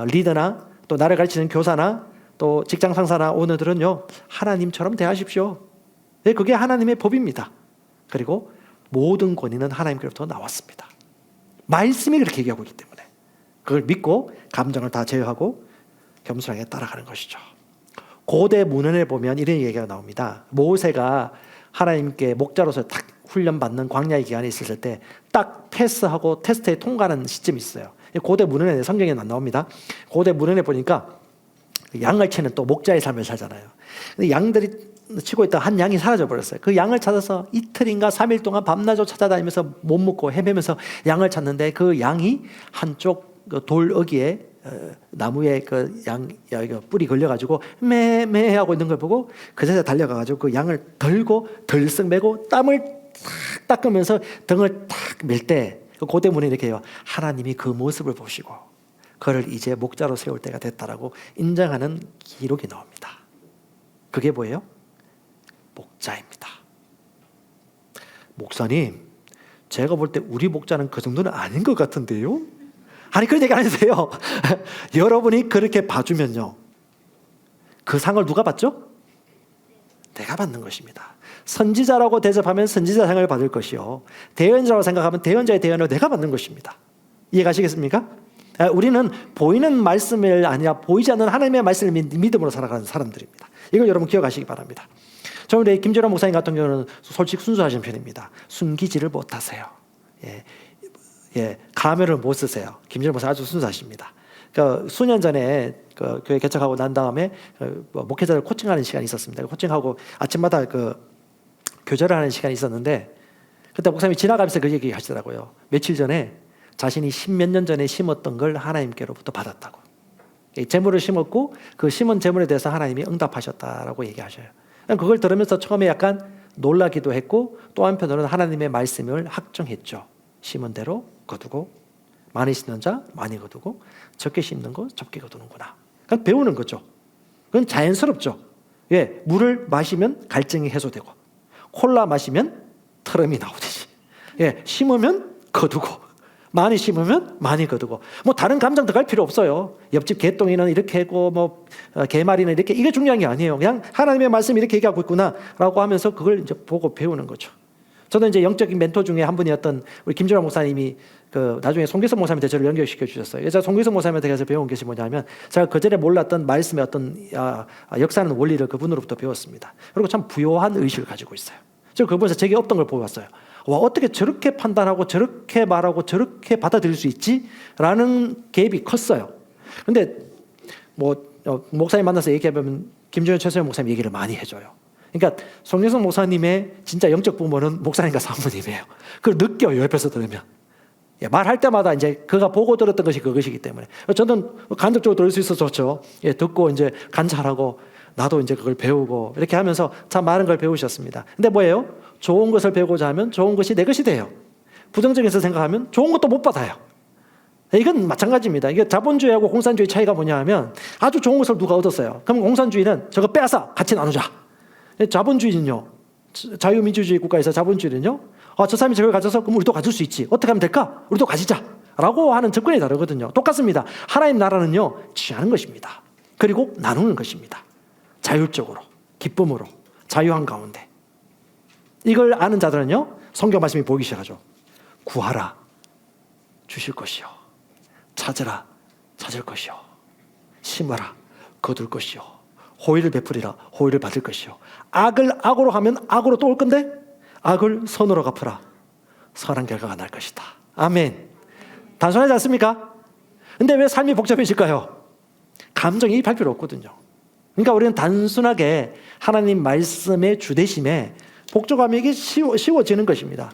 리더나 또 나를 가르치는 교사나 또 직장 상사나 오너들은요 하나님처럼 대하십시오. 네, 그게 하나님의 법입니다. 그리고 모든 권위는 하나님께로부터 나왔습니다. 말씀이 그렇게 얘기하고 있기 때문에 그걸 믿고 감정을 다 제어하고 겸손하게 따라가는 것이죠. 고대 문헌에 보면 이런 얘기가 나옵니다. 모세가 하나님께 목자로서 딱 훈련받는 광야의 기간에 있었을 때 딱 패스하고 테스트에 통과하는 시점이 있어요. 고대 문헌에 성경에는 안 나옵니다. 고대 문헌에 보니까 양을 치는 또 목자의 삶을 살잖아요. 근데 양들이 치고 있다 한 양이 사라져 버렸어요. 그 양을 찾아서 이틀인가 3일 동안 밤낮으로 찾아다니면서 못 먹고 헤매면서 양을 찾는데 그 양이 한쪽 돌어기에 나무에 그 양 뿔이 걸려가지고 매매 하고 있는 걸 보고 그제서 달려가가지고 그 양을 들고 덜썩 매고 땀을 탁 닦으면서 등을 탁 밀 때 고대 문에 이렇게 해요. 하나님이 그 모습을 보시고 그를 이제 목자로 세울 때가 됐다라고 인정하는 기록이 나옵니다. 그게 뭐예요? 목자입니다. 목사님, 제가 볼 때 우리 목자는 그 정도는 아닌 것 같은데요? 아니 그런 얘기 안 해주세요. 여러분이 그렇게 봐주면요 그 상을 누가 받죠? 내가 받는 것입니다. 선지자라고 대접하면 선지자상을 받을 것이요 대언자라고 생각하면 대언자의 대언을 내가 받는 것입니다. 이해가시겠습니까? 우리는 보이는 말씀을 아니라 보이지 않는 하나님의 말씀을 믿음으로 살아가는 사람들입니다. 이걸 여러분 기억하시기 바랍니다. 저는 김재룡 목사님 같은 경우는 솔직히 순수하신 편입니다. 숨기지를 못하세요. 가면을 못 쓰세요. 김재룡 목사 아주 순수하십니다. 그 수년 전에 그 교회 개척하고 난 다음에 목회자를 코칭하는 시간이 있었습니다. 코칭하고 아침마다 그 교절을 하는 시간이 있었는데 그때 목사님이 지나가면서 그 얘기 하시더라고요. 며칠 전에 자신이 10몇 년 전에 심었던 걸 하나님께로부터 받았다고. 재물을 심었고 그 심은 재물에 대해서 하나님이 응답하셨다라고 얘기하셔요. 그걸 들으면서 처음에 약간 놀라기도 했고 또 한편으로는 하나님의 말씀을 확정했죠. 심은 대로 거두고 많이 심는 자 많이 거두고 적게 심는 거 적게 거두는구나. 그냥 배우는 거죠. 그건 자연스럽죠. 예, 물을 마시면 갈증이 해소되고 콜라 마시면 트럼이 나오듯이. 예, 심으면 거두고, 많이 심으면 많이 거두고. 뭐 다른 감정 들어갈 필요 없어요. 옆집 개똥이는 이렇게 하고 뭐 개마리는 이렇게, 이게 중요한 게 아니에요. 그냥 하나님의 말씀이 이렇게 얘기하고 있구나라고 하면서 그걸 이제 보고 배우는 거죠. 저는 이제 영적인 멘토 중에 한 분이었던 우리 김준환 목사님이 나중에 송기석 목사님한테 저를 연결시켜 주셨어요. 제가 송기석 목사님한테 가서 배운 것이 뭐냐면, 제가 그전에 몰랐던 말씀의 어떤 역사하는 원리를 그분으로부터 배웠습니다. 그리고 참 부요한 의식을 가지고 있어요. 저 그분에서 제게 없던 걸 보았어요. 와, 어떻게 저렇게 판단하고 저렇게 말하고 저렇게 받아들일 수 있지? 라는 갭이 컸어요. 근데 목사님 만나서 얘기해보면 김준현 최소영 목사님 얘기를 많이 해줘요. 그러니까 송영석 목사님의 진짜 영적 부모는 목사님과 사모님이에요. 그걸 느껴요, 옆에서 들으면. 예, 말할 때마다 이제 그가 보고 들었던 것이 그것이기 때문에. 저는 간접적으로 들을 수 있어서 좋죠. 예, 듣고 이제 관찰하고 나도 이제 그걸 배우고 이렇게 하면서 참 많은 걸 배우셨습니다. 근데 뭐예요? 좋은 것을 배우고자 하면 좋은 것이 내 것이 돼요. 부정적에서 생각하면 좋은 것도 못 받아요. 이건 마찬가지입니다. 이게 자본주의하고 공산주의 차이가 뭐냐 하면, 아주 좋은 것을 누가 얻었어요. 그럼 공산주의는 저거 빼앗아 같이 나누자. 자본주의는요, 자유민주주의 국가에서 자본주의는요, 저 사람이 저걸 가져서 그럼 우리도 가질 수 있지. 어떻게 하면 될까? 우리도 가지자 라고 하는 접근이 다르거든요. 똑같습니다. 하나님 나라는요, 취하는 것입니다. 그리고 나누는 것입니다. 자율적으로, 기쁨으로, 자유한 가운데. 이걸 아는 자들은요, 성경 말씀이 보이기 시작하죠. 구하라, 주실 것이요. 찾으라, 찾을 것이요. 심으라, 거둘 것이요. 호의를 베풀이라, 호의를 받을 것이요. 악을 악으로 하면 악으로 또 올 건데, 악을 선으로 갚으라, 선한 결과가 날 것이다. 아멘. 단순하지 않습니까? 근데 왜 삶이 복잡해질까요? 감정이입할 필요 없거든요. 그러니까 우리는 단순하게 하나님 말씀의 주대심에 복종하면 이게 쉬워지는 것입니다.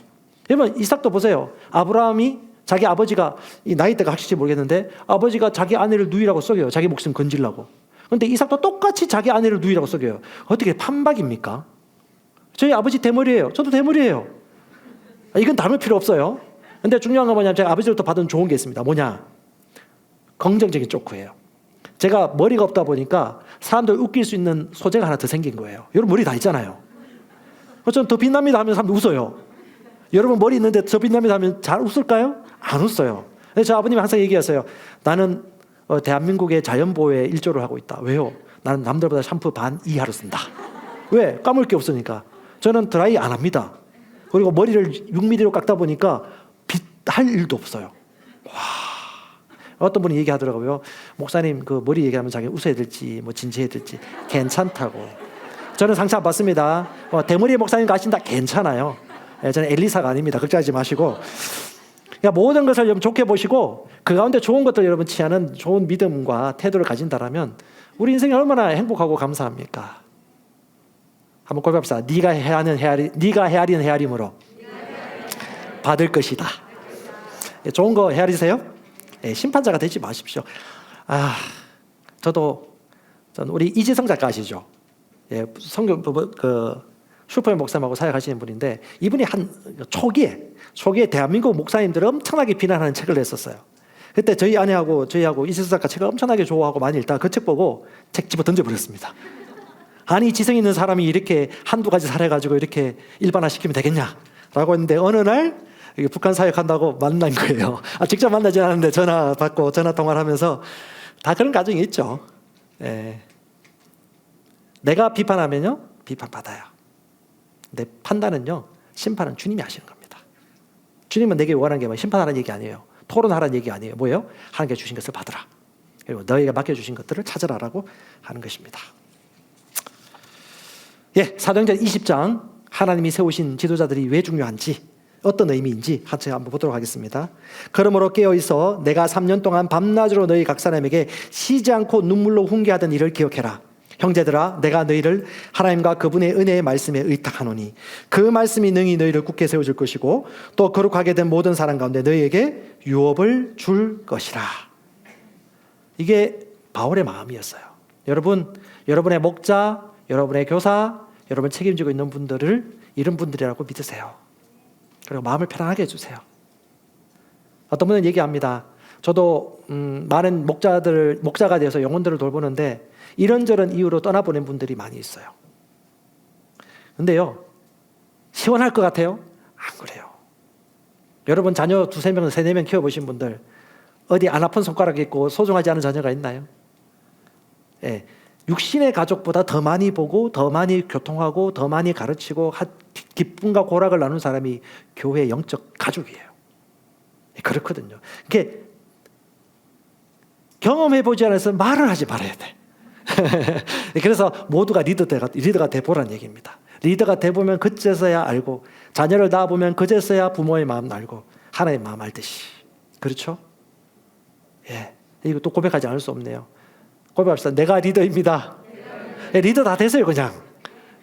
여러분, 이삭도 보세요. 아브라함이 자기 아버지가, 이 나이대가 확실히 모르겠는데, 아버지가 자기 아내를 누이라고 속여요. 자기 목숨 건지려고. 그런데 이삭도 똑같이 자기 아내를 누이라고 속여요. 어떻게 판박입니까? 저희 아버지 대머리예요. 저도 대머리예요. 이건 닮을 필요 없어요. 근데 중요한 건 뭐냐면, 제가 아버지로부터 받은 좋은 게 있습니다. 뭐냐? 긍정적인 조크예요. 제가 머리가 없다 보니까 사람들 웃길 수 있는 소재가 하나 더 생긴 거예요. 여러분 머리 다 있잖아요. 저는 더 빛납니다 하면 사람들 웃어요. 여러분 머리 있는데 더 빛납니다 하면 잘 웃을까요? 안 웃어요. 저 아버님이 항상 얘기하세요. 나는 대한민국의 자연보호에 일조를 하고 있다. 왜요? 나는 남들보다 샴푸 반 이하로 쓴다. 왜? 감을 게 없으니까. 저는 드라이 안 합니다. 그리고 머리를 6mm로 깎다 보니까 빗할 일도 없어요. 와, 어떤 분이 얘기하더라고요. 목사님 그 머리 얘기하면 자기 웃어야 될지 뭐 진지해야 될지 괜찮다고. 저는 상처 안 받습니다. 대머리 목사님 가신다, 괜찮아요. 저는 엘리사가 아닙니다. 걱정하지 마시고. 그러니까 모든 것을 여러분 좋게 보시고 그 가운데 좋은 것들 여러분 취하는 좋은 믿음과 태도를 가진다라면 우리 인생이 얼마나 행복하고 감사합니까? 한번 고백합시다. 네가 헤아리는 헤아림으로 받을 것이다. 좋은 거 헤아리세요? 심판자가 되지 마십시오. 저는 우리 이지성 작가 아시죠? 성경 슈퍼맨 목사님하고 사역하시는 분인데, 이분이 한 초기에 대한민국 목사님들을 엄청나게 비난하는 책을 냈었어요. 그때 저희 아내하고 저희하고 이지성 작가 책을 엄청나게 좋아하고 많이 읽다가 그 책 보고 책 집어 던져버렸습니다. 아니, 지성 있는 사람이 이렇게 한두 가지 살해가지고 이렇게 일반화시키면 되겠냐라고 했는데, 어느 날 북한 사역한다고 만난 거예요. 직접 만나지 않았는데 전화 받고 전화 통화를 하면서 다 그런 가정이 있죠. 내가 비판하면요, 비판받아요. 내 판단은요, 심판은 주님이 하시는 겁니다. 주님은 내게 원하는 게 뭐 심판하라는 얘기 아니에요. 토론하라는 얘기 아니에요. 뭐예요? 하나님께 주신 것을 받으라. 그리고 너희가 맡겨주신 것들을 찾으라라고 하는 것입니다. 사도행전 20장, 하나님이 세우신 지도자들이 왜 중요한지, 어떤 의미인지 같이 한번 보도록 하겠습니다. 그러므로 깨어있어 내가 3년 동안 밤낮으로 너희 각 사람에게 쉬지 않고 눈물로 훈계하던 일을 기억해라. 형제들아, 내가 너희를 하나님과 그분의 은혜의 말씀에 의탁하노니 그 말씀이 능히 너희를 굳게 세워줄 것이고 또 거룩하게 된 모든 사람 가운데 너희에게 유업을 줄 것이라. 이게 바울의 마음이었어요. 여러분, 여러분의 목자, 여러분의 교사, 여러분 책임지고 있는 분들을 이런 분들이라고 믿으세요. 그리고 마음을 편안하게 해주세요. 어떤 분은 얘기합니다. 저도 많은 목자가 되어서 영혼들을 돌보는데 이런저런 이유로 떠나보낸 분들이 많이 있어요. 근데요, 시원할 것 같아요? 안 그래요. 여러분 자녀 2-3명, 3-4명 키워보신 분들 어디 안 아픈 손가락 있고 소중하지 않은 자녀가 있나요? 예, 육신의 가족보다 더 많이 보고 더 많이 교통하고 더 많이 가르치고 기쁨과 고락을 나눈 사람이 교회의 영적 가족이에요. 그렇거든요. 이게 경험해보지 않아서 말을 하지 말아야 돼. 그래서 모두가 리더가 돼보라는 얘기입니다. 리더가 돼보면 그제서야 알고, 자녀를 낳아보면 그제서야 부모의 마음 알고 하나님의 마음 알듯이. 그렇죠? 예, 이거 또 고백하지 않을 수 없네요. 고백합시다. 내가 리더입니다. 예, 리더 다 되세요 그냥.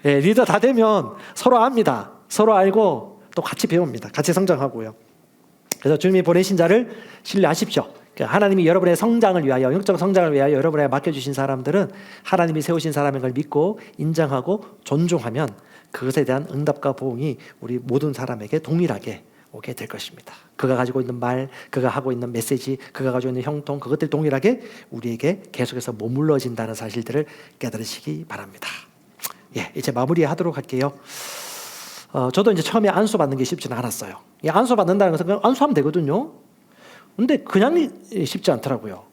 예, 리더 다 되면 서로 압니다. 서로 알고 또 같이 배웁니다. 같이 성장하고요. 그래서 주님이 보내신 자를 신뢰하십시오. 하나님이 여러분의 성장을 위하여, 영적 성장을 위하여 여러분에게 맡겨주신 사람들은 하나님이 세우신 사람인 걸 믿고 인정하고 존중하면 그것에 대한 응답과 보응이 우리 모든 사람에게 동일하게 오게 될 것입니다. 그가 가지고 있는 말, 그가 하고 있는 메시지, 그가 가지고 있는 형통, 그것들이 동일하게 우리에게 계속해서 머물러진다는 사실들을 깨달으시기 바랍니다. 예, 이제 마무리하도록 할게요. 저도 이제 처음에 안수 받는 게 쉽지는 않았어요. 안수 받는다는 것은 그냥 안수하면 되거든요. 근데 그냥 쉽지 않더라고요.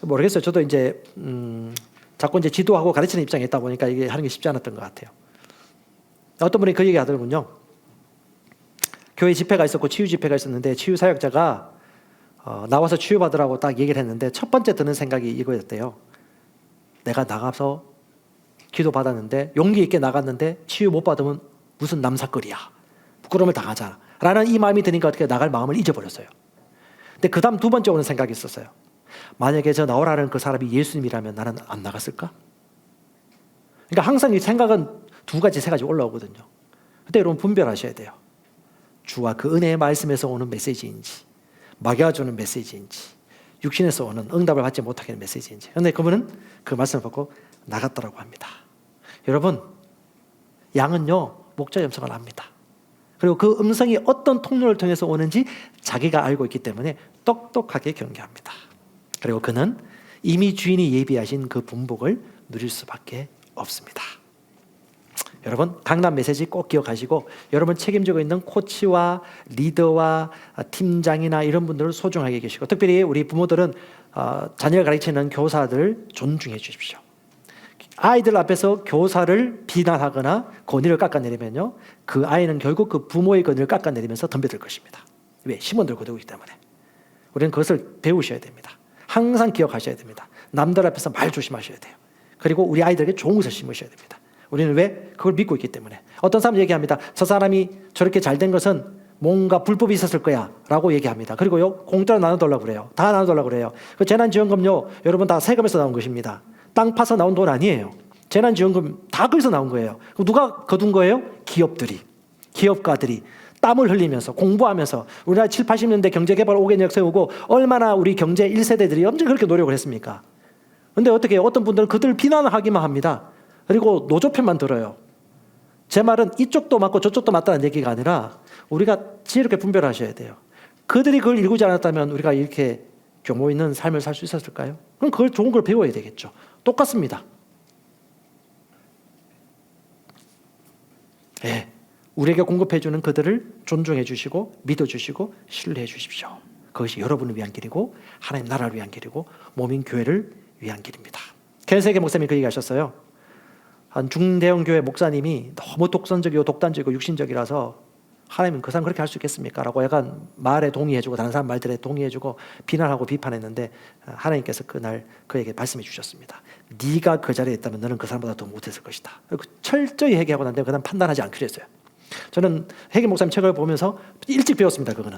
모르겠어요. 저도 이제 자꾸 이제 지도하고 가르치는 입장에 있다 보니까 이게 하는 게 쉽지 않았던 것 같아요. 어떤 분이 그 얘기 하더군요. 교회 집회가 있었고 치유 집회가 있었는데 치유 사역자가 나와서 치유받으라고 딱 얘기를 했는데 첫 번째 드는 생각이 이거였대요. 내가 나가서 기도 받았는데 용기 있게 나갔는데 치유 못 받으면 무슨 남사거리야. 부끄러움을 당하자. 라는 이 마음이 드니까 어떻게 나갈 마음을 잊어버렸어요. 근데 그 다음 2번째 오는 생각이 있었어요. 만약에 저 나오라는 그 사람이 예수님이라면 나는 안 나갔을까? 그러니까 항상 이 생각은 2가지, 3가지 올라오거든요. 그때 여러분 분별하셔야 돼요. 주와 그 은혜의 말씀에서 오는 메시지인지, 마귀가 주는 메시지인지, 육신에서 오는 응답을 받지 못하게 하는 메시지인지. 그런데 그분은 그 말씀을 받고 나갔더라고 합니다. 여러분, 양은요 목자의 음성을 압니다. 그리고 그 음성이 어떤 통로를 통해서 오는지 자기가 알고 있기 때문에 똑똑하게 경계합니다. 그리고 그는 이미 주인이 예비하신 그 분복을 누릴 수밖에 없습니다. 여러분, 강남 메시지 꼭 기억하시고 여러분 책임지고 있는 코치와 리더와 팀장이나 이런 분들을 소중하게 계시고, 특별히 우리 부모들은 자녀를 가르치는 교사들 존중해 주십시오. 아이들 앞에서 교사를 비난하거나 권위를 깎아내리면요, 그 아이는 결국 그 부모의 권위를 깎아내리면서 덤벼들 것입니다. 왜? 힘은 들고 들고 있기 때문에. 우리는 그것을 배우셔야 됩니다. 항상 기억하셔야 됩니다. 남들 앞에서 말 조심하셔야 돼요. 그리고 우리 아이들에게 좋은 것을 심으셔야 됩니다. 우리는 왜? 그걸 믿고 있기 때문에. 어떤 사람 얘기합니다. 저 사람이 저렇게 잘된 것은 뭔가 불법이 있었을 거야 라고 얘기합니다. 그리고요, 공짜로 나눠달라고 그래요. 다 나눠달라고 그래요. 그 재난지원금요, 여러분 다 세금에서 나온 것입니다. 땅 파서 나온 돈 아니에요. 재난지원금 다 거기서 나온 거예요. 누가 거둔 거예요? 기업들이, 기업가들이 땀을 흘리면서 공부하면서 우리나라 7, 80년대 경제개발 5개년 세우고 얼마나 우리 경제 1세대들이 엄청 그렇게 노력을 했습니까? 근데 어떻게 해요? 어떤 분들은 그들 비난하기만 합니다. 그리고 노조편만 들어요. 제 말은 이쪽도 맞고 저쪽도 맞다는 얘기가 아니라 우리가 지혜롭게 분별하셔야 돼요. 그들이 그걸 일구지 않았다면 우리가 이렇게 규모 있는 삶을 살 수 있었을까요? 그럼 그걸 좋은 걸 배워야 되겠죠. 똑같습니다. 네, 우리에게 공급해주는 그들을 존중해 주시고 믿어주시고 신뢰해 주십시오. 그것이 여러분을 위한 길이고 하나님 나라를 위한 길이고 몸인 교회를 위한 길입니다. 켄세계 목사님이 그 얘기 하셨어요. 한 중대형 교회 목사님이 너무 독선적이고 독단적이고 육신적이라서 하나님은 그 사람 그렇게 할 수 있겠습니까? 라고 약간 말에 동의해주고 다른 사람 말들에 동의해주고 비난하고 비판했는데 하나님께서 그날 그에게 말씀해 주셨습니다. 네가 그 자리에 있다면 너는 그 사람보다 더 못했을 것이다. 철저히 회개하고 난 다음에 그 다음 판단하지 않기로 했어요. 저는 회계 목사님 책을 보면서 일찍 배웠습니다. 그거는.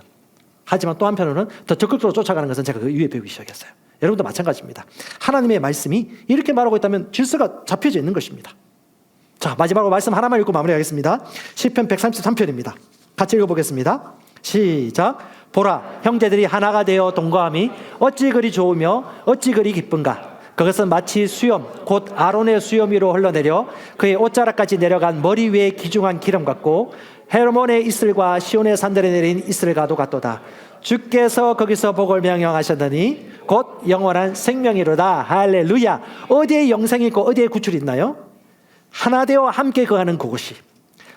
하지만 또 한편으로는 더 적극적으로 쫓아가는 것은 제가 그 이후에 배우기 시작했어요. 여러분도 마찬가지입니다. 하나님의 말씀이 이렇게 말하고 있다면 질서가 잡혀져 있는 것입니다. 자, 마지막으로 말씀 하나만 읽고 마무리하겠습니다. 시편 133편입니다. 같이 읽어보겠습니다. 시작. 보라, 형제들이 하나가 되어 동거함이 어찌 그리 좋으며 어찌 그리 기쁜가. 그것은 마치 수염, 곧 아론의 수염 위로 흘러내려 그의 옷자락까지 내려간 머리 위에 기중한 기름 같고 헤르몬의 이슬과 시온의 산들에 내린 이슬과도 같도다. 주께서 거기서 복을 명령하셨더니 곧 영원한 생명이로다. 할렐루야. 어디에 영생이 있고 어디에 구출이 있나요? 하나 되어 함께 거하는 그곳이,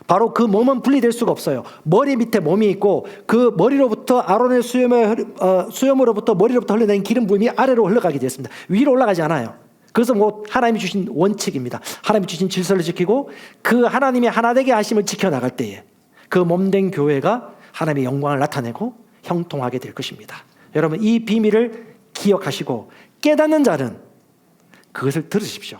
바로 그 몸은 분리될 수가 없어요. 머리 밑에 몸이 있고 그 머리로부터 아론의 수염으로부터 머리로부터 흘러내린 기름 부음이 아래로 흘러가게 되었습니다. 위로 올라가지 않아요. 그래서 뭐 하나님이 주신 원칙입니다. 하나님이 주신 질서를 지키고 그 하나님이 하나 되게 하심을 지켜나갈 때에 그 몸된 교회가 하나님의 영광을 나타내고 형통하게 될 것입니다. 여러분 이 비밀을 기억하시고 깨닫는 자는 그것을 들으십시오.